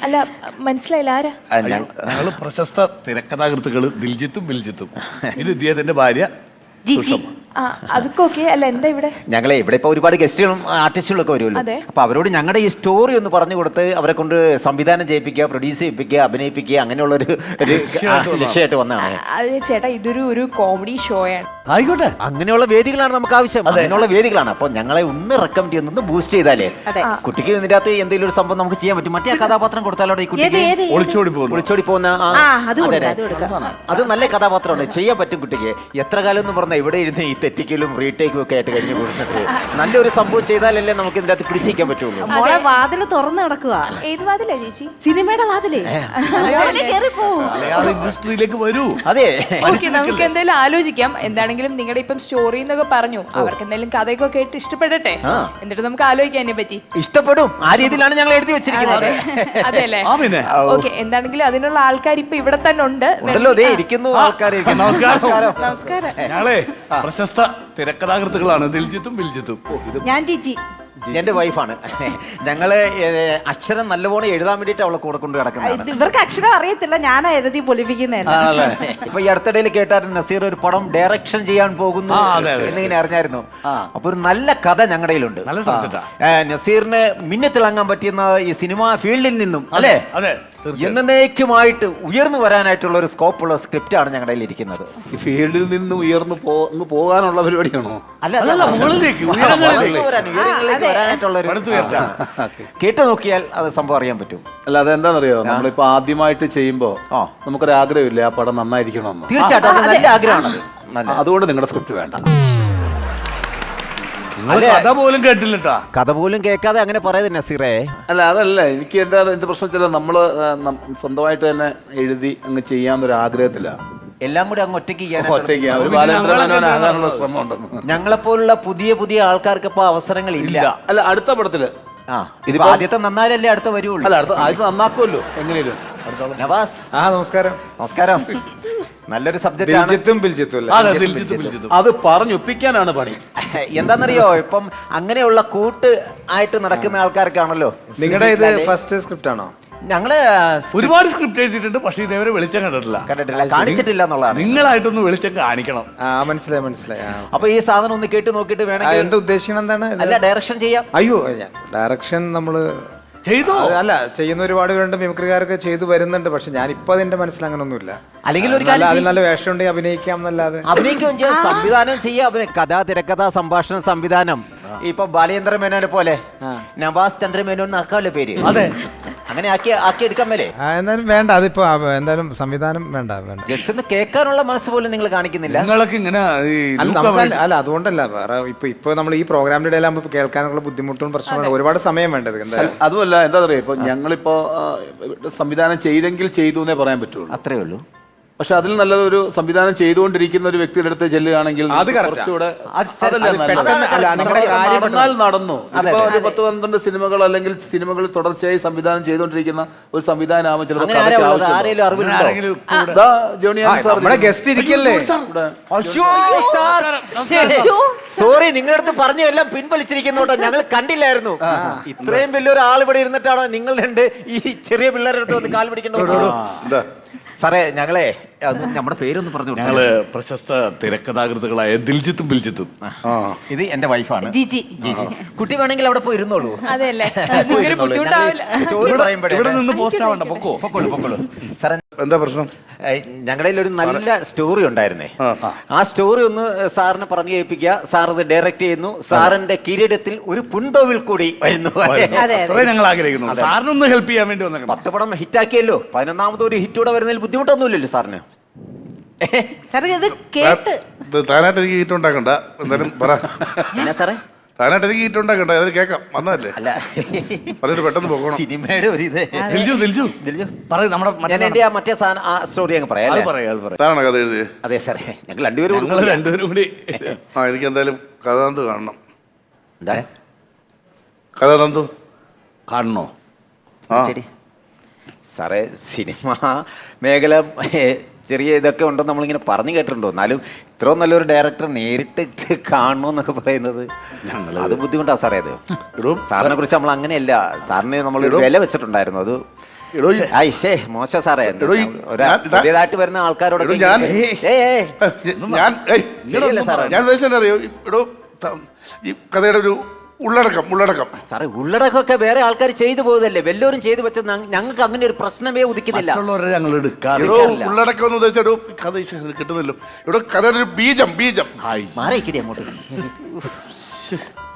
അല്ല മനസ്സിലായില്ല ആരാ? ഞങ്ങള് പ്രശസ്ത തിരക്കഥാകൃത്തുക്കള് ദിൽജിത്തും ബിൽജിത്തും. ഇത് ഇദ്ദേഹത്തിന്റെ ഭാര്യ സുഷമ. അതൊക്കെ ഓക്കെ. അല്ല എന്താ ഇവിടെ? ഞങ്ങളെ ഇവിടെ ഇപ്പൊ ഒരുപാട് ഗസ്റ്റുകളും ആർട്ടിസ്റ്റുകളും ഒക്കെ വരുമല്ലോ. അപ്പൊ അവരോട് ഞങ്ങളുടെ ഈ സ്റ്റോറി ഒന്ന് പറഞ്ഞു കൊടുത്ത് അവരെ കൊണ്ട് സംവിധാനം ചെയ്യിപ്പിക്കുക, പ്രൊഡ്യൂസ് ചെയ്യിപ്പിക്കുക, അഭിനയിപ്പിക്കുക, അങ്ങനെയുള്ള ഒരു ലക്ഷ്യമായിട്ട് വന്നതാണ്. ചേട്ടാ ഇതൊരു കോമഡി ഷോ ആണ്. ആയിക്കോട്ടെ, അങ്ങനെയുള്ള വേദികളാണ് നമുക്ക് ആവശ്യം. അങ്ങനെയുള്ള വേദികളാണ്. അപ്പൊ ഞങ്ങളെ ഒന്ന് റെക്കമെൻഡ് ചെയ്യുന്ന ബൂസ്റ്റ് ചെയ്താലേ കുട്ടിക്ക് ഇതിന്റെ അകത്ത് എന്തെങ്കിലും ഒരു സംഭവം നമുക്ക് ചെയ്യാൻ പറ്റും. മറ്റേ കഥാപാത്രം കൊടുത്താലോ ഈ കുട്ടിക്ക് ഒളിച്ചോടി പോകുന്ന അത് നല്ല കഥാപാത്രമാണ്, ചെയ്യാൻ പറ്റും കുട്ടിക്ക്. എത്ര കാലം എന്ന് പറഞ്ഞാൽ ഇവിടെ ഇരുന്ന് ഈ തെറ്റിക്കലും റീടേക്കും ഒക്കെ ആയിട്ട് കഴിഞ്ഞു കൂടുന്നത് നല്ലൊരു സംഭവം ചെയ്താലല്ലേ നമുക്ക് ഇതിന്റെ അകത്ത് പിടിച്ചിരിക്കാൻ പറ്റുള്ളൂ. മോളെ വാതില് തുറന്നു കിടക്കുക. ഏത് വാതിലാ ചേച്ചി? സിനിമയുടെ വാതിലേ. ഇൻഡസ്ട്രിയിലേക്ക് വരൂ. അതെ, നമുക്ക് എന്തായാലും ആലോചിക്കാം. എന്താണെങ്കിലും നിങ്ങളുടെ ഇപ്പം സ്റ്റോറി എന്നൊക്കെ പറഞ്ഞു, അവർക്ക് എന്തെങ്കിലും കഥയൊക്കെ കേട്ട് ഇഷ്ടപ്പെടട്ടെ, എന്നിട്ട് നമുക്ക് ആലോചിക്കാൻ അതിനെ പറ്റി. ഇഷ്ടപ്പെടും, ആ രീതിയിലാണ് ഞങ്ങൾ എഴുതി വെച്ചിരിക്കുന്നത്. അതെല്ലേ? ഓക്കെ, എന്താണെങ്കിലും അതിനുള്ള ആൾക്കാർ ഇപ്പൊ ഇവിടെ തന്നെ ഉണ്ട്. നമസ്കാരം. ഞങ്ങളെ പ്രശസ്ത തിരക്കഥാകൃത്തുക്കളാണ് ദിൽജിത്തും ബിൽജിത്തും. ഞാൻ ജിജി, എന്റെ വൈഫാണ്. ഞങ്ങള് അക്ഷരം നല്ലപോലെ എഴുതാൻ വേണ്ടിട്ട് അവളെ കൂടെ കൊണ്ട് കിടക്കുന്നത്. ഇവർക്ക് അക്ഷരം അറിയത്തില്ല, ഞാനാ എഴുതി പൊലിപ്പിക്കുന്നതല്ലേ. ഇപ്പൊ ഈ അടുത്തിടയിൽ കേട്ടായിരുന്നു നസീർ ഒരു പടം ഡയറക്ഷൻ ചെയ്യാൻ പോകുന്നു എന്നിങ്ങനെ അറിഞ്ഞായിരുന്നു. അപ്പൊ ഒരു നല്ല കഥ ഞങ്ങളുടെ കയ്യിലുണ്ട്. നസീറിന് മിന്നിത്തിളങ്ങാൻ പറ്റുന്ന ഈ സിനിമാ ഫീൽഡിൽ നിന്നും അല്ലേ എന്നേക്കുമായിട്ട് ഉയർന്നു വരാനായിട്ടുള്ള ഒരു സ്കോപ്പുള്ള സ്ക്രിപ്റ്റ് ആണ് ഞങ്ങളുടെ കയ്യിൽ ഇരിക്കുന്നത്. ഈ ഫീൽഡിൽ നിന്ന് ഉയർന്നു പോകാനുള്ള പരിപാടിയാണോ? കേട്ടു നോക്കിയാൽ അത് സംഭവം അറിയാൻ പറ്റും. അല്ല, അതെന്താണെന്നറിയോ, നമ്മളിപ്പോ ആദ്യമായിട്ട് ചെയ്യുമ്പോ നമുക്കൊരാഗ്രഹമില്ല ആ പടം നന്നായിരിക്കണമെന്ന്. തീർച്ചയായിട്ടും അത് നല്ല ആഗ്രഹമാണ്. അതുകൊണ്ട് നിങ്ങളുടെ സ്ക്രിപ്റ്റ് വേണ്ട. കഥ പോലും കേട്ടില്ലട്ടാ. കഥ പോലും കേൾക്കാതെ അങ്ങനെ പറയുന്നത് നസീറേ. അല്ല, അതല്ല, എനിക്ക് എന്റെ പ്രശ്നം വെച്ചാൽ നമ്മള് സ്വന്തമായിട്ട് തന്നെ എഴുതി അങ്ങ് ചെയ്യാന്നൊരു ആഗ്രഹത്തിലാണ്. എല്ലാം കൂടി അങ്ങ് ഒറ്റയ്ക്ക് ആകാനുള്ള ശ്രമം ഉണ്ടെന്ന്. ഞങ്ങളെപ്പോലുള്ള പുതിയ ആൾക്കാർക്ക് ഇപ്പൊ അവസരങ്ങൾ ഇല്ല. അല്ല, അടുത്ത പടത്തില് ഇതിപ്പോ ആദ്യത്തെ നന്നാലല്ലേ അടുത്ത വരുള്ളൂ. അല്ല, ആദ്യത്തെ നന്നാക്കുമല്ലോ എങ്ങനെയും. നവാസ്, നമസ്കാരം. നമസ്കാരം. നല്ലൊരു സബ്ജക്റ്റ്. അത് പറഞ്ഞൊപ്പിക്കാനാണ് പണി. എന്താണെന്നറിയോ, ഇപ്പം അങ്ങനെയുള്ള കൂട്ട് ആയിട്ട് നടക്കുന്ന ആൾക്കാർക്കാണല്ലോ. നിങ്ങളുടെ ഇത് ഫസ്റ്റ് സ്ക്രിപ്റ്റ് ആണോ? ഞങ്ങള് ഒരുപാട് സ്ക്രിപ്റ്റ് എഴുതിയിട്ടുണ്ട്, പക്ഷെ ഇതേവരെ വെളിച്ചം കണ്ടിട്ടില്ല, കാണിച്ചിട്ടില്ല എന്നുള്ളതാണ്. നിങ്ങളായിട്ടൊന്ന് വെളിച്ചം കാണിക്കണം. മനസ്സിലായി. അപ്പൊ ഈ സാധനം ഒന്ന് കേട്ട് നോക്കിട്ട് വേണമെങ്കിൽ. എന്താ ഉദ്ദേശിക്കണം? എന്താണ്? അല്ല, ഡയറക്ഷൻ ചെയ്യാം. അയ്യോ, ഡയറക്ഷൻ നമ്മള് ചെയ്തോ? അല്ല, ചെയ്യുന്ന ഒരുപാട് പേരുണ്ട്, മിമിക്രിക്കാരൊക്കെ ചെയ്തു വരുന്നുണ്ട്. പക്ഷെ ഞാനിപ്പോ അതിന്റെ മനസ്സിൽ അങ്ങനൊന്നുമില്ല. അല്ലെങ്കിൽ ഒരു നല്ല വേഷം ഉണ്ടെങ്കിൽ അഭിനയിക്കാം എന്നല്ലാതെ. അഭിനയിക്കുകയും ചെയ്യാം, സംവിധാനം ചെയ്യാം. കഥ, തിരക്കഥ, സംഭാഷണം, സംവിധാനം. ഇപ്പൊ ബാലേന്ദ്ര മേനോനെ പോലെ നവാസ് ചന്ദ്ര മേനോൻ ആക്കാമല്ലോ പേര്. അതെ, അങ്ങനെ ആക്കി എടുക്കാൻ മേലെ. എന്തായാലും വേണ്ട, അതിപ്പോ എന്തായാലും സംവിധാനം വേണ്ട. ജസ്റ്റ് ഒന്ന് കേൾക്കാനുള്ള മനസ്സ് പോലും നിങ്ങൾ കാണിക്കുന്നില്ല. നിങ്ങളൊക്കെ ഇങ്ങനെ അല്ല, അതുകൊണ്ടല്ല. വേറെ ഇപ്പൊ നമ്മൾ ഈ പ്രോഗ്രാമിന്റെ ഇടയിലാകുമ്പോ കേൾക്കാനുള്ള ബുദ്ധിമുട്ടും പ്രശ്നങ്ങളും ഒരുപാട് സമയം വേണ്ടത്. അതുമല്ല, എന്താ പറയാ, ഇപ്പൊ ഞങ്ങളിപ്പോ സംവിധാനം ചെയ്തെങ്കിൽ ചെയ്തു എന്നേ പറയാൻ പറ്റുള്ളൂ. അത്രേ ഉള്ളൂ. പക്ഷെ അതിൽ നല്ലതൊരു സംവിധാനം ചെയ്തുകൊണ്ടിരിക്കുന്ന ഒരു വ്യക്തിയുടെ അടുത്ത് ചെല്ലുകയാണെങ്കിൽ കുറച്ചുകൂടെ നടന്നു. ഇപ്പൊ ഒരു 10-12 സിനിമകൾ അല്ലെങ്കിൽ സിനിമകൾ തുടർച്ചയായി സംവിധാനം ചെയ്തുകൊണ്ടിരിക്കുന്ന ഒരു സംവിധാനമാകുമ്പോൾ ചിലപ്പോൾ ഗസ്റ്റ് ഇരിക്കല്ലേ. സോറി, നിങ്ങളുടെ അടുത്ത് പറഞ്ഞു എല്ലാം പിൻവലിച്ചിരിക്കുന്നോട്ടോ. ഞങ്ങൾ കണ്ടില്ലായിരുന്നു. ഇത്രയും വലിയൊരാൾ ഇവിടെ ഇരുന്നിട്ടാണോ നിങ്ങൾ രണ്ട് ഈ ചെറിയ പിള്ളേരുടെ അടുത്ത് വന്ന് കാൽ പിടിക്കേണ്ടത്? സാറേ, ഞങ്ങളെ നമ്മുടെ പേരൊന്ന് പറഞ്ഞു. ഞങ്ങള് പ്രശസ്ത തിരക്കഥാകൃത്തുക്കളായ ദിൽജിത്തും ബിൽജിത്തും. ഇത് എന്റെ വൈഫാണ് ജിജി. കുട്ടി വേണമെങ്കിൽ അവിടെ പോയി ഇരുന്നോളൂ. അതെല്ലേ? ഇവിടെ നിന്ന് പോസ്റ്റ് ആവണ്ട, പൊക്കോളൂ. സാറേ, എന്താ പ്രശ്നം? ഞങ്ങളുടെ ഒരു നല്ല സ്റ്റോറി ഉണ്ടായിരുന്നേ. ആ സ്റ്റോറി ഒന്ന് സാറിന് പറഞ്ഞു കേൾപ്പിക്കുക. സാർ ഇത് ഡയറക്റ്റ് ചെയ്യുന്നു. സാറിന്റെ കിരീടത്തിൽ ഒരു പുൻതോവിൽ കൂടി വരുന്നു. ഞങ്ങൾ ആഗ്രഹിക്കുന്നു സാറിനൊന്ന് ഹെൽപ്പ് ചെയ്യാൻ വേണ്ടി വന്നു. 10 പടം ഹിറ്റാക്കിയല്ലോ, 11ാമത് ഒരു ഹിറ്റൂടെ വരുന്നതിൽ ബുദ്ധിമുട്ടൊന്നുമില്ലല്ലോ സാറിന്. താനായിട്ട് എനിക്ക് ഹീറ്റുണ്ടാക്കണ്ട. എന്തായാലും പറ. എന്നാ സാറേ? താനായിട്ട് എനിക്ക് ഹീറ്റുണ്ടാക്കണ്ട, അത് കേൾക്കാം. വന്നതല്ലേ, പറഞ്ഞിട്ട് പെട്ടെന്ന് പോകണം. സിനിമയുടെ ഒരു ഇത് മറ്റേ സ്റ്റോറി അങ്ങ് പറയാം. കഥ എഴുതി. അതെ സാറേ, ഞങ്ങൾ രണ്ടുപേരും കൂടി. എനിക്ക് എന്തായാലും കഥാന്ത് കാണണം. എന്താ കഥാന്തു കാണണോ? ശരി സാറേ, സിനിമ മേഖല ചെറിയ ഇതൊക്കെ ഉണ്ടെന്ന് നമ്മളിങ്ങനെ പറഞ്ഞു കേട്ടിട്ടുണ്ടോ. എന്നാലും ഇത്രയും നല്ലൊരു ഡയറക്ടർ നേരിട്ട് കാണണമെന്നൊക്കെ പറയുന്നത് അത് ബുദ്ധിമുട്ടാണ് സാറേ. അത് സാറിനെ കുറിച്ച് നമ്മൾ അങ്ങനെയല്ല, സാറിന് നമ്മൾ വില വെച്ചിട്ടുണ്ടായിരുന്നു. അത് എടോ മോശം സാറേ. എടോ, പുതിയതായിട്ട് വരുന്ന ആൾക്കാരോടൊക്കെ ഞാൻ ശരിയല്ല സാറേ. ഞാൻ ഉദ്ദേശിച്ചത് അറിയോ? എടോ ഈ കഥയുടെ ഒരു ഉള്ളടക്കം സാറേ, ഉള്ളടക്കമൊക്കെ വേറെ ആൾക്കാർ ചെയ്തു പോയതല്ലേ, വല്ലവരും ചെയ്തു വെച്ചത്. ഞങ്ങൾക്ക് അങ്ങനെ ഒരു പ്രശ്നമേ ഉദിക്കുന്നില്ല. മറ്റുള്ളവരെ ഞങ്ങൾ എടുക്കാതെ എടോ ഉള്ളടക്കം എന്ന് ഉദ്ദേശിച്ച എടോ കഥ കിട്ടുന്നില്ലോ. എടോ കഥയുടെ ഒരു ബീജം മാറിക്കിടി അങ്ങോട്ട്.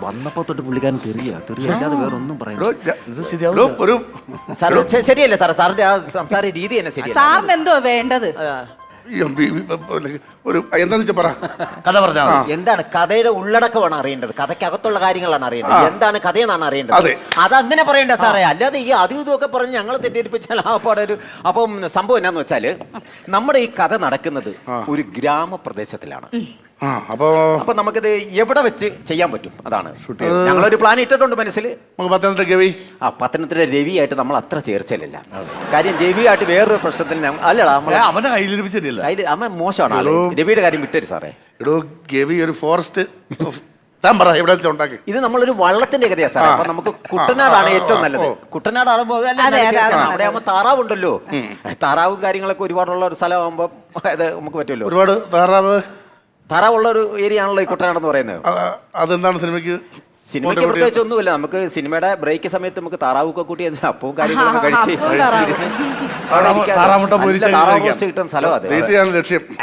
വന്നപ്പോ തൊട്ട് പുള്ളിക്കാരൻ തെറിയല്ലാതെ വേറെ ഒന്നും എടോ, പറയുന്നത്. ഇത് ശരിയാവും. ഒരു സാറേ ശരിയല്ലേ സാറേ, സാറിന്റെ ആ സംസാര രീതി തന്നെ ശരിയല്ല. സാറിന് എന്തോ വേണ്ടത്? ഒരു എന്താന്ന് വെച്ചാ പറ. കഥ പറഞ്ഞാൽ എന്താണ് കഥയുടെ ഉള്ളടക്കമാണ് അറിയേണ്ടത്, കഥയ്ക്കകത്തുള്ള കാര്യങ്ങളാണ് അറിയേണ്ടത്, എന്താണ് കഥയെന്നാണ് അറിയേണ്ടത്. അതങ്ങനെ പറയണ്ട സാറേ, അല്ലാതെ ഈ അതും ഇതുമൊക്കെ പറഞ്ഞ് ഞങ്ങൾ തെറ്റിദ്ധരിപ്പിച്ചാൽ ആ പാടൊരു. അപ്പം സംഭവം എന്നാന്ന് വെച്ചാല് നമ്മുടെ ഈ കഥ നടക്കുന്നത് ഒരു ഗ്രാമപ്രദേശത്തിലാണ്. അപ്പൊ നമുക്കിത് എവിടെ വെച്ച് ചെയ്യാൻ പറ്റും, അതാണ് ഞങ്ങളൊരു പ്ലാൻ ഇട്ടിട്ടുണ്ട് മനസ്സിൽ. പത്തനംതിട്ട രവിയായിട്ട് നമ്മൾ അത്ര ചേർച്ചയില്ല. കാര്യം രവിയായിട്ട് വേറൊരു പ്രശ്നത്തിൽ അല്ലടാ, അവന്റെ കയ്യിൽ ശരിയല്ല, അമ്മ മോശമാണ്. രവിയുടെ കാര്യം വിട്ടൊരു സാറേ. എടോ ഗവി ഒരു ഫോറസ്റ്റ് ഇത് നമ്മളൊരു വള്ളത്തിന്റെ കഥയാ സാറേ. അപ്പൊ നമുക്ക് കുട്ടനാടാണ് ഏറ്റവും നല്ലത്. കുട്ടനാടാകുമ്പോ അവിടെ ആകുമ്പോ താറാവുണ്ടല്ലോ, താറാവും കാര്യങ്ങളൊക്കെ ഒരുപാടുള്ള ഒരു സ്ഥലമാകുമ്പോ അത് നമുക്ക് പറ്റുമല്ലോ. ഒരുപാട് താറാവുള്ള ഒരു ഏരിയ ആണല്ലോ ഈ കുട്ടനാടെന്ന് പറയുന്നത്. അതെന്താണ് സിനിമയ്ക്ക് പ്രത്യേകിച്ച് ഒന്നുമില്ല. നമുക്ക് സിനിമയുടെ ബ്രേക്ക് സമയത്ത് നമുക്ക് താറാവൊക്കെ കൂട്ടി അപ്പവും കാര്യങ്ങളൊക്കെ കഴിച്ച് കിട്ടുന്ന സ്ഥലം അത്.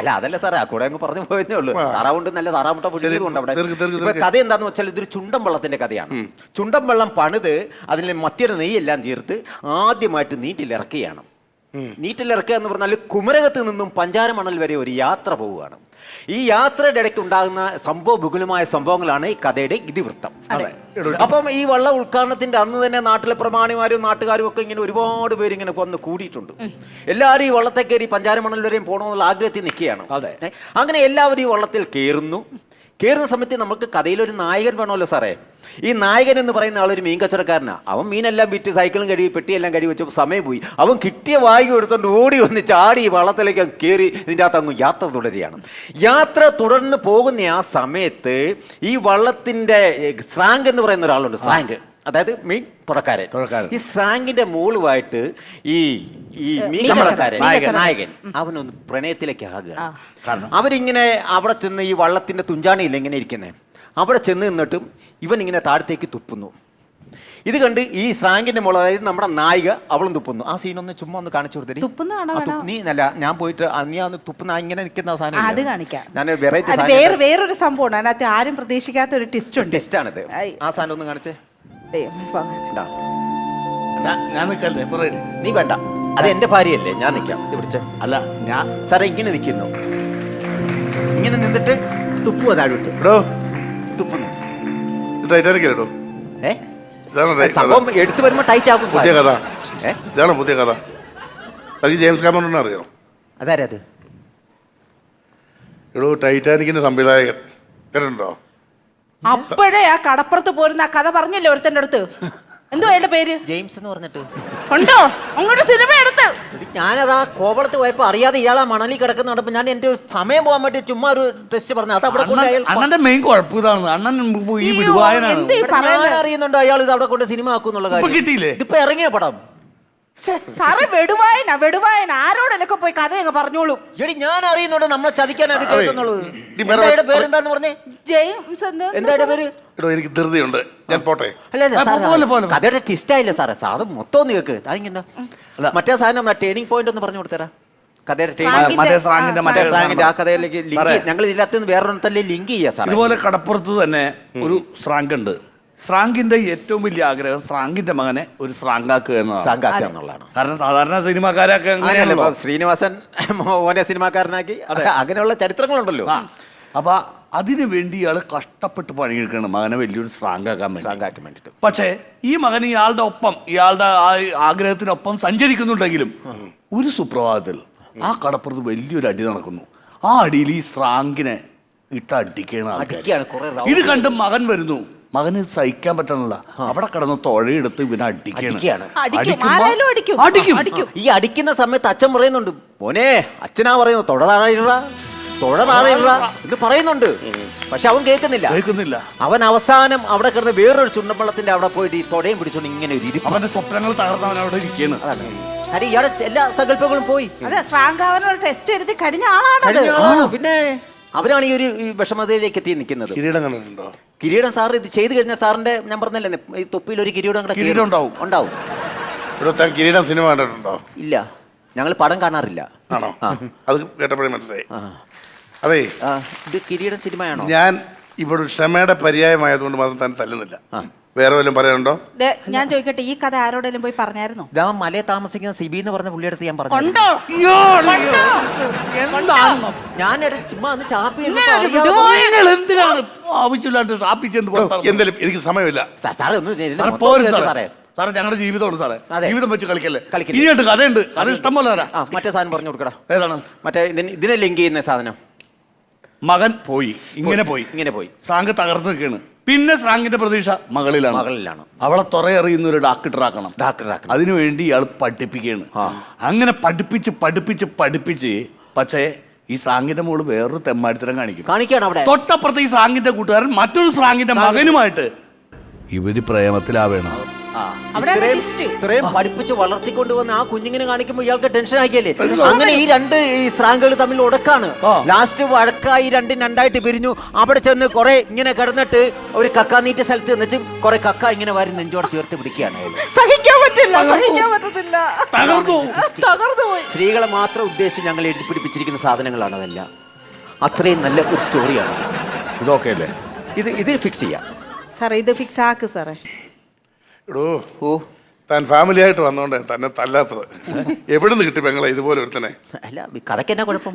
അല്ല അതല്ല സാറേ, ആ കൂടെ അങ്ങ് പറഞ്ഞു പോയതേ ഉള്ളൂ. താറാവുണ്ട്, നല്ല താറാമുട്ട പൊടിച്ചതുകൊണ്ട് അവിടെ. കഥ എന്താന്ന് വെച്ചാൽ ഇതൊരു ചുണ്ടൻ വെള്ളത്തിന്റെ കഥയാണ്. ചുണ്ടൻ വെള്ളം പണിത് അതിൽ മത്തിയുടെ നെയ്യെല്ലാം ചേർത്ത് ആദ്യമായിട്ട് നീറ്റിലിറക്കുകയാണ്. നീറ്റിലിറക്കുക എന്ന് പറഞ്ഞാൽ കുമരകത്ത് നിന്നും പഞ്ചാരമണൽ വരെ ഒരു യാത്ര പോവുകയാണ്. ഈ യാത്രയുടെ ഇടയ്ക്ക് ഉണ്ടാകുന്ന ബഹുലമായ സംഭവങ്ങളാണ് ഈ കഥയുടെ ഇതിവൃത്തം. അപ്പം ഈ വള്ള ഉദ്ഘാടനത്തിന്റെ അന്ന് തന്നെ നാട്ടിലെ പ്രമാണിമാരും നാട്ടുകാരും ഒക്കെ ഇങ്ങനെ ഒരുപാട് പേര് ഇങ്ങനെ വന്ന് കൂടിയിട്ടുണ്ട്. എല്ലാവരും ഈ വള്ളത്തെ കയറി പഞ്ചാരമണൽ വരെയും പോകണമെന്നുള്ള ആഗ്രഹത്തിൽ നിൽക്കുകയാണ്. അങ്ങനെ എല്ലാവരും ഈ വള്ളത്തിൽ കയറുന്ന സമയത്ത് നമുക്ക് കഥയിലൊരു നായകൻ വേണമല്ലോ സാറേ. ഈ നായകൻ എന്ന് പറയുന്ന ആളൊരു മീൻ കച്ചവടക്കാരനാണ്. അവൻ മീനെല്ലാം വിറ്റ് സൈക്കിളും കഴുകി പെട്ടിയെല്ലാം കഴുകി വെച്ചപ്പോൾ സമയം പോയി. അവൻ കിട്ടിയ വായി എടുത്തോണ്ട് ഓടി വന്ന് ചാടി ഈ വള്ളത്തിലേക്ക് കയറി ഇതിൻ്റെ അകത്ത് അങ്ങ് യാത്ര തുടരുകയാണ്. യാത്ര തുടർന്ന് പോകുന്ന ആ സമയത്ത് ഈ വള്ളത്തിൻ്റെ സ്രാങ്ക് എന്ന് പറയുന്ന ഒരാളുണ്ട്. സ്രാങ്ക് അതായത് മീൻ തുടക്കാരൻ. ഈ സ്രാങ്കിന്റെ മോളുമായിട്ട് ഈ മീൻ കച്ചവടക്കാരൻ നായകൻ അവനൊന്ന് പ്രണയത്തിലേക്ക് ആകുകയാണ്. അവരിങ്ങനെ അവിടെ ചെന്ന് ഈ വള്ളത്തിന്റെ തുഞ്ചാണിയില്ല ഇങ്ങനെ ഇരിക്കുന്നത്, അവിടെ ചെന്ന് നിന്നിട്ടും ഇവൻ ഇങ്ങനെ താഴത്തേക്ക് തുപ്പുന്നു. ഇത് കണ്ട് ഈ സ്രാങ്കിന്റെ മോൾ, അതായത് നമ്മുടെ നായിക, അവളും തുപ്പുന്നു. ആ സീനൊന്ന് ചുമ്മാ ഒന്ന് കാണിച്ചു കൊടുത്തേ. നീ നല്ല ഞാൻ പോയിട്ട് നീ അന്ന് തുപ്പുന്ന ഇങ്ങനെ നിൽക്കുന്ന സാധനം ഞാൻ വെറൈറ്റി വേറൊരു സംഭവമാണ് അതിനകത്ത്, ആരും പ്രതീക്ഷിക്കാത്ത ഒരു ടെസ്റ്റാണിത്. ആ സാധനം ഒന്ന് കാണിച്ചേ. നീ വേണ്ട, അത് എന്റെ ഭാര്യയല്ലേ, ഞാൻ നിൽക്കാം. ഇത് പിടിച്ച അല്ല ഞാൻ സാറേ ഇങ്ങനെ നിൽക്കുന്നു, ഇങ്ങനെ നിന്നിട്ട് തുപ്പു താഴോട്ട് തുപ്പുന്നു. സംഭവം എടുത്തു വരുമ്പോ ടൈറ്റ് ആകും. പുതിയ കഥ ജെയിംസ് കാമറൂൺ അറിയോ? അതാരത്? എടോ ടൈറ്റാനിക്കിന്റെ സംവിധായകൻ കേട്ടിട്ടുണ്ടോ? അപ്പോഴേ ആ കടപ്പുറത്ത് പോരുന്ന ആ കഥ പറഞ്ഞല്ലേ ഒരുത്തന്റെ അടുത്ത്. എന്തോ അയാളുടെ പേര്? ജെയിംസ് എന്ന് പറഞ്ഞിട്ട് ഉണ്ടോ? അങ്ങോട്ട് സിനിമ എടുത്ത് ഞാനതാ കോവളത്ത് പോയപ്പോ അറിയാതെ ഇയാളാ മണലിൽ കിടക്കുന്ന കണ്ടപ്പോ ഞാൻ എന്റെ സമയം പോകാൻ വേണ്ടി ചുമ്മാ ഒരു ടെസ്റ്റ് പറഞ്ഞു. അത് അവിടെ അണ്ണന്റെ മെയിൻ കുഴപ്പം ഇതാണ്. അണ്ണൻ ഈ വിടുവായനാണ്. അറിയുന്നുണ്ടോ അയാൾ ഇത് അവിടെ കൊണ്ട് സിനിമ ആക്കുന്നുള്ള കാര്യം? കിട്ടിയില്ലേ? ഇതിപ്പോ ഇറങ്ങിയ പടം സാറേ വെടുവായന ആരോടൊക്കെ പോയി കഥ അങ്ങ് പറഞ്ഞോളൂ. എടി ഞാൻ അറിയുന്നുണ്ട് നമ്മളെ ചതിക്കാൻ അത് കേൾക്കുന്നുള്ളത്. പേരെന്താന്ന് പറഞ്ഞേ? ജെയിംസ്. എന്താ പേര്? എനിക്ക് ധൃതിയുണ്ട്, ഞാൻ പോട്ടെ. കഥയുടെ ട്വിസ്റ്റായില്ല സാറേ, സാധനം മൊത്തം ഒന്ന് കേക്ക്. അതിങ്ങനെ മറ്റേ സാധനം ടേണിംഗ് പോയിന്റ് ഒന്ന് പറഞ്ഞു കൊടുത്തരാ. കഥയുടെ ആ കഥയിലേക്ക് ഞങ്ങൾ ഇതിനകത്ത് വേറൊരു ലിങ്ക് ചെയ്യാം സാർ. ഇതുപോലെ കടപ്പുറത്ത് തന്നെ ഒരു സ്രാങ്ക് ഉണ്ട്. സ്രാങ്കിന്റെ ഏറ്റവും വലിയ ആഗ്രഹം സ്രാങ്കിന്റെ മകനെ ഒരു സ്രാങ്കാക്കുക എന്നുള്ളതാണ്. കാരണം സാധാരണ സിനിമാക്കാരൊക്കെ ശ്രീനിവാസൻ ഓനെ സിനിമാക്കാരനാക്കി അങ്ങനെയുള്ള ചരിത്രങ്ങളുണ്ടല്ലോ. അപ്പൊ അതിനു വേണ്ടി ഇയാള് കഷ്ടപ്പെട്ട് പണിയെടുക്കണം മകനെ വലിയൊരു സ്രാങ്കാക്കാൻ വേണ്ടിട്ട്. പക്ഷേ ഈ മകൻ ഇയാളുടെ ഒപ്പം, ഇയാളുടെ ആ ആഗ്രഹത്തിനൊപ്പം സഞ്ചരിക്കുന്നുണ്ടെങ്കിലും ഒരു സുപ്രഭാതത്തിൽ ആ കടപ്പുറത്ത് വലിയൊരു അടി നടക്കുന്നു. ആ അടിയിൽ ഈ സ്രാങ്കിനെ ഇട്ടടിക്കണം. ഇത് കണ്ട് മകൻ വരുന്നു. മകന് സഹിക്കാൻ പറ്റണില്ല. അവിടെ കിടന്ന് തുഴയെടുത്ത് ഇവനെ അടിക്കുകയാണ്. ഈ അടിക്കുന്ന സമയത്ത് അച്ഛൻ പറയുന്നുണ്ട്, മോനെ അച്ഛനാ പറയുന്നു തൊഴ താഴെയിട ഇത് പറയുന്നുണ്ട്. പക്ഷെ അവൻ കേൾക്കുന്നില്ല. അവൻ അവസാനം അവിടെ കിടന്ന് വേറൊരു ചുണ്ടമ്പള്ളത്തിന്റെ അവിടെ പോയിട്ട് ഈ തൊടയും പിടിച്ചോണ്ട് ഇങ്ങനെ ഒരു അവന്റെ സ്വപ്നങ്ങൾ തകർന്നവൻ അവിടെ ഇരിക്കുകയാണ്. അരെ ഇയാളെ എല്ലാ സങ്കല്പങ്ങളും പോയി. അതെ, ശ്രാങ്കാവനുള്ള ടെസ്റ്റ് എഴുതി കഴിഞ്ഞ ആളാണത്. പിന്നെ അവരാണ് ഈ വിഷമതയിലേക്ക് എത്തി നിൽക്കുന്നത്. കിരീടം കണ്ടിട്ടുണ്ടോ? കിരീടം സാർ ഇത് ചെയ്തു കഴിഞ്ഞാൽ സാറിന്റെ ഞാൻ പറഞ്ഞല്ലേ ഈ തൊപ്പിയിൽ ഒരു കിരീടം കിരീടം ഉണ്ടാവും. ഉണ്ടാവും. ഇവിടെ കിരീടം സിനിമ കണ്ടിട്ടുണ്ടോ? ഇല്ല, ഞങ്ങൾ പടം കാണാറില്ല. ആണോ? അത് കേട്ടപ്പോഴേ മനസ്സിലായി. അതെ, ഇത് കിരീടം സിനിമയാണോ? ഞാൻ ഇവിടെ ക്ഷമയുടെ പര്യായമായതുകൊണ്ട് മാത്രം തന്നെ തല്ലുന്നില്ല. വേറെ വല്ലതും പറയാനുണ്ടോ? ദേ, ഞാൻ ചോദിക്കട്ടെ, ഈ കഥ ആരോടെങ്കിലും പോയി പറഞ്ഞായിരുന്നോ? ഇതാ മലയെ താമസിക്കുന്ന സിബി എന്ന് പറഞ്ഞ പുള്ളിയെടുത്ത് ഞാൻ പറഞ്ഞു. ഉണ്ടോ? ഞാൻ ചുമ്മാ ഒന്ന് ഷാപ്പ് നിങ്ങൾ എന്തിനാണ് ആവശ്യമില്ലാണ്ട് സ്ഥാപിച്ചെന്ന് എന്തായാലും എനിക്ക് സമയമില്ല. സാറേ ഒന്ന് സാറേ സാറേ ഞങ്ങളുടെ ജീവിതമാണ് സാറേ. അതെ. ജീവിതം വെച്ച് കളിക്കല്ലേ. കളിക്കില്ല. ഇനിയുണ്ട് കഥയുണ്ട്. അത് ഇഷ്ടം പോലെ തരാം. മറ്റേ സാധനം പറഞ്ഞു കൊടുക്കടാ. ഏതാണ്? മറ്റേ ഇതിനെ ലിങ്ക് ചെയ്യുന്ന സാധനം. മകൻ പോയി, ഇങ്ങനെ പോയി ശ്രാങ്ക് തകർന്നു നിൽക്കുകയാണ്. പിന്നെ ശ്രാങ്കിന്റെ പ്രതീക്ഷ മകളിലാണ്. അവളെ തുറയെറിയുന്ന ഒരു ഡാക്ടറാക്കണം. അതിനുവേണ്ടി ഇയാൾ പഠിപ്പിക്കുകയാണ്. അങ്ങനെ പഠിപ്പിച്ച് പക്ഷേ ഈ ശ്രാങ്കിന്റെ മോള് വേറൊരു തെമ്മാടിത്തരം കാണിക്കുകയാണ് അവിടെ. തൊട്ടപ്പുറത്ത് ഈ ശ്രാങ്കിന്റെ കൂട്ടുകാരൻ മറ്റൊരു ശ്രാങ്കിന്റെ മകനുമായിട്ട് ഇവര് പ്രേമത്തിലാവേണം. ഇത്രയും പഠിപ്പിച്ച് വളർത്തിക്കൊണ്ടുവന്ന് ആ കുഞ്ഞിങ്ങനെ കാണിക്കുമ്പോ ഇയാൾക്ക് ടെൻഷൻ ആക്കിയല്ലേ. അങ്ങനെ ഈ രണ്ട് ശ്രാങ്കുകൾ തമ്മിൽ ഉടക്കാണ്. ലാസ്റ്റ് വഴക്കായി രണ്ടായിട്ട് പിരിഞ്ഞു. അവിടെ ചെന്ന് കുറെ ഇങ്ങനെ കിടന്നിട്ട് ഒരു കക്ക നീറ്റ സ്ഥലത്ത് വെച്ച് കുറെ കക്ക ഇങ്ങനെ വാരി നെഞ്ചോട് ചേർത്ത് പിടിക്കുകയാണ്. സഹിക്കാൻ പറ്റത്തില്ല. തകർന്നു പോയി. സ്ത്രീകളെ മാത്രം ഉദ്ദേശിച്ച് ഞങ്ങൾ എഴുതി പിടിപ്പിച്ചിരിക്കുന്ന സാധനങ്ങളാണ് അതെല്ലാം. അത്രയും നല്ല ഒരു സ്റ്റോറിയാണ്. ഇതൊക്കെ അല്ലേ ഇത് ഫിക്സ് ചെയ്യാം സാറേ. ഇത് ഫിക്സ് ആക്ക് സാറേ. താൻ ഫാമിലി ആയിട്ട് വന്നോണ്ട് തന്നെ തല്ലാത്തത് എവിടുന്ന് കിട്ടി പെങ്ങളെ ഇതുപോലെ ഒരുത്തനെ? അല്ല, കഥയ്ക്ക് എന്നാ കുഴപ്പം?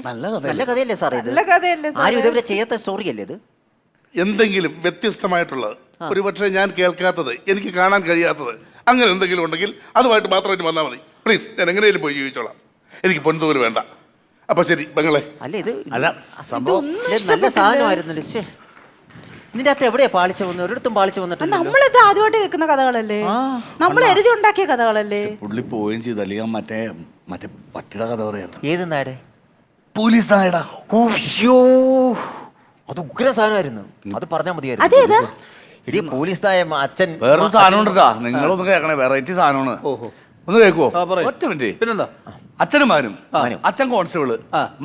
നല്ല കഥയല്ലേ സാറേ ഇത്? നല്ല കഥയല്ലേ ആരും ഇതുവരെ ചെയ്യാത്ത സ്റ്റോറി അല്ലേ ഇത്? എന്തെങ്കിലും വ്യത്യസ്തമായിട്ടുള്ളത്, ഒരുപക്ഷെ ഞാൻ കേൾക്കാത്തത്, എനിക്ക് കാണാൻ കഴിയാത്തത്, അങ്ങനെ എന്തെങ്കിലും ഉണ്ടെങ്കിൽ അതുമായിട്ട് മാത്രമായിട്ട് വന്നാൽ മതി പ്ലീസ്. ഞാൻ എങ്ങനെയും പോയി ജീവിച്ചോളാം. എനിക്ക് പൊൻതൂല് വേണ്ട. അപ്പൊ ശരി പെങ്ങളെ. അല്ല ഇത് സംഭവം നല്ല സാധനമായിരുന്നല്ലേ. ഇതിന്റെ അകത്ത് എവിടെയാ പാളിച്ച വന്നത്? ഒരിടത്തും പാളിച്ച വന്നിട്ടില്ല. നമ്മളിത് ആദ്യമായിട്ട് കേൾക്കുന്ന കഥകളല്ലേ, നമ്മൾ എഴുതി ഉണ്ടാക്കിയ കഥകളല്ലേ. പുള്ളി പോവുകയും ചെയ്തു. അല്ലെങ്കിൽ മറ്റേ പട്ടിയുടെ കഥ പറയായിരുന്നു. ഏത് നാടെ? പോലീസ് നായടാ. അത് ഉഗ്ര സാധനമായിരുന്നു. അത് പറഞ്ഞാൽ മതിയായിരുന്നു. ഇടി പോലീസ് നായ അച്ഛൻ വേറൊരു സാധനം ഉണ്ട്. നിങ്ങളൊന്ന് കേൾക്കണേ, വെറൈറ്റി സാധനമാണ്. ഒന്ന് കേൾക്കുവോ? ഒറ്റ മിനിറ്റ്. പിന്നെന്താ? അച്ഛനും മകനും. അച്ഛൻ കോൺസ്റ്റബിള്,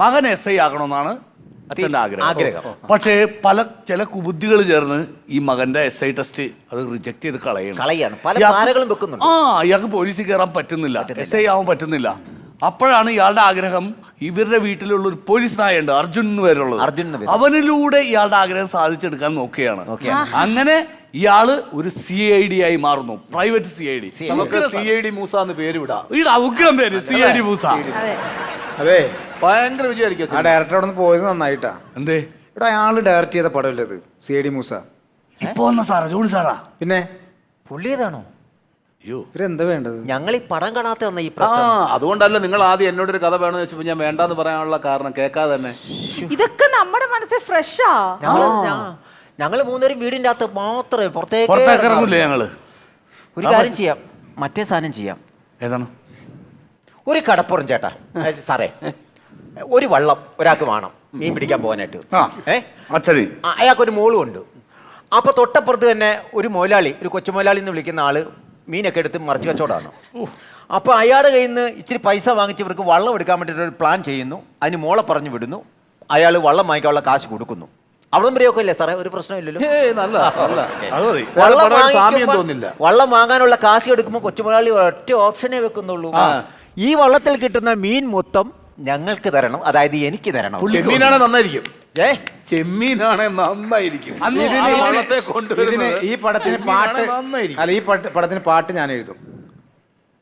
മകൻ SI ആക്കണമെന്നാണ് അച്ഛൻ്റെ ആഗ്രഹം. പക്ഷേ ചില കുബുദ്ധികൾ ചേർന്ന് ഈ മകന്റെ SI ടെസ്റ്റ് അത് റിജക്ട് ചെയ്ത് കളയാണ്. ഇയാൾക്ക് പോലീസിൽ കയറാൻ പറ്റുന്നില്ല, SI ആവാൻ പറ്റുന്നില്ല. അപ്പോഴാണ് ഇയാളുടെ ആഗ്രഹം ഇവരുടെ വീട്ടിലുള്ള ഒരു പോലീസ് നായുണ്ട്, അർജുൻ എന്ന് പേരുള്ളത്. അവനിലൂടെ ഇയാളുടെ ആഗ്രഹം സാധിച്ചെടുക്കാൻ നോക്കുകയാണ്. അങ്ങനെ ഇയാള് ഒരു CID ആയി മാറുന്നു. Private CID. CID മൂസ എന്ന് പേര് വിടാം. ഇത് ഉഗ്രം പേര്, CID മൂസ. അതെ, ഭയങ്കര വിജയമായിരിക്കും. ആ ഡയറക്ടർ അവിടെ നിന്ന് പോയത് നന്നായിട്ടാ. എന്തേ? ഇവിടെ അയാള് ഡയറക്ട് ചെയ്ത പടമല്ലേ ഇത്? CID മൂസ. ഇപ്പൊ വന്ന സാറാ, ജോണി സാറാ. പിന്നെ പുള്ളിയതാണോ? ഇവരെന്താ വേണ്ടത്? ഞങ്ങൾ ഈ പടം കാണാത്ത വന്ന ഈ പ്രശ്നം. അതുകൊണ്ടല്ല നിങ്ങൾ ആദ്യം എന്നോടൊരു കഥ വേണമെന്ന് വെച്ചപ്പോ ഞാൻ വേണ്ടാന്ന് പറയാനുള്ള കാരണം കേൾക്കാതെ തന്നെ. ഇതൊക്കെ നമ്മുടെ മനസ്സിൽ ഫ്രഷാ. ഞങ്ങള് മൂന്നുപേരും വീടിന്റെ അകത്ത് മാത്രമേ പുറത്തേക്ക് ഇറങ്ങൂലേ ഞങ്ങള്. ഒരു കാര്യം ചെയ്യാം, മറ്റേ സാധനം ചെയ്യാം. ഏതാണ്? ഒരു കടപ്പുറം ചേട്ടാ സാറേ, ഒരു വള്ളം ഒരാൾക്ക് വേണം മീൻ പിടിക്കാൻ പോകാനായിട്ട്. അയാൾക്കൊരു മോളും ഉണ്ട്. അപ്പൊ തൊട്ടപ്പുറത്ത് തന്നെ ഒരു മുതലാളി, ഒരു കൊച്ചു മുതലാളി എന്ന് വിളിക്കുന്ന ആള് മീനൊക്കെ എടുത്ത് മറിച്ച് കച്ചവടമാണ്. അപ്പോൾ അയാളുടെ കയ്യിൽ നിന്ന് ഇച്ചിരി പൈസ വാങ്ങിച്ച് ഇവർക്ക് വള്ളം എടുക്കാൻ വേണ്ടിയിട്ട് ഒരു പ്ലാൻ ചെയ്യുന്നു. അതിന് മോളെ പറഞ്ഞു വിടുന്നു. അയാൾ വള്ളം വാങ്ങിക്കാനുള്ള കാശ് കൊടുക്കുന്നു. അവിടെ വരെയൊക്കെ അല്ലേ സാറേ? ഒരു പ്രശ്നമില്ലല്ലോ. വള്ളം വാങ്ങാനുള്ള കാശ് എടുക്കുമ്പോൾ കൊച്ചുമുതലാളി ഒറ്റ ഓപ്ഷനേ വെക്കുന്നുള്ളൂ. ഈ വള്ളത്തിൽ കിട്ടുന്ന മീൻ മൊത്തം ഞങ്ങൾക്ക് തരണം, അതായത് എനിക്ക് തരണം. ചെമ്മീനാണ് നന്നായിരിക്കും. ചെമ്മീനാണ് നന്നായിരിക്കും. ഈ പടത്തിന് പാട്ട് അല്ല, ഈ പടത്തിന് പാട്ട് ഞാൻ എഴുതും,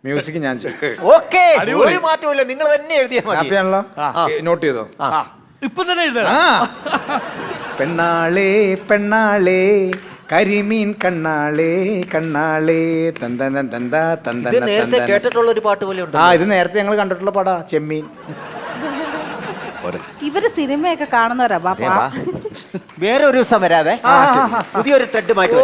മ്യൂസിക് ഞാൻ ചെയ്യും. ഓക്കെ, ഒരു മാറ്റമില്ല, നിങ്ങൾ തന്നെ എഴുതിയാൽ മതി. നോട്ട് ചെയ്തോ? ഇപ്പൊ തന്നെ പെണ്ണാളേ പെണ്ണാളേ കരിമീൻ കണ്ണാളേ കണ്ണാളേ നേരത്തെ കേട്ടിട്ടുള്ള ഒരു പാട്ട് പോലെ ഉണ്ട്. ഇത് നേരത്തെ ഞങ്ങൾ കണ്ടിട്ടുള്ള പടാ ചെമ്മീൻ. ഇവര് സിനിമയൊക്കെ കാണുന്നവരാ. വേറെ ഒരു ദിവസം വരാതെ പുതിയൊരു ത്രെഡ് മാറ്റി.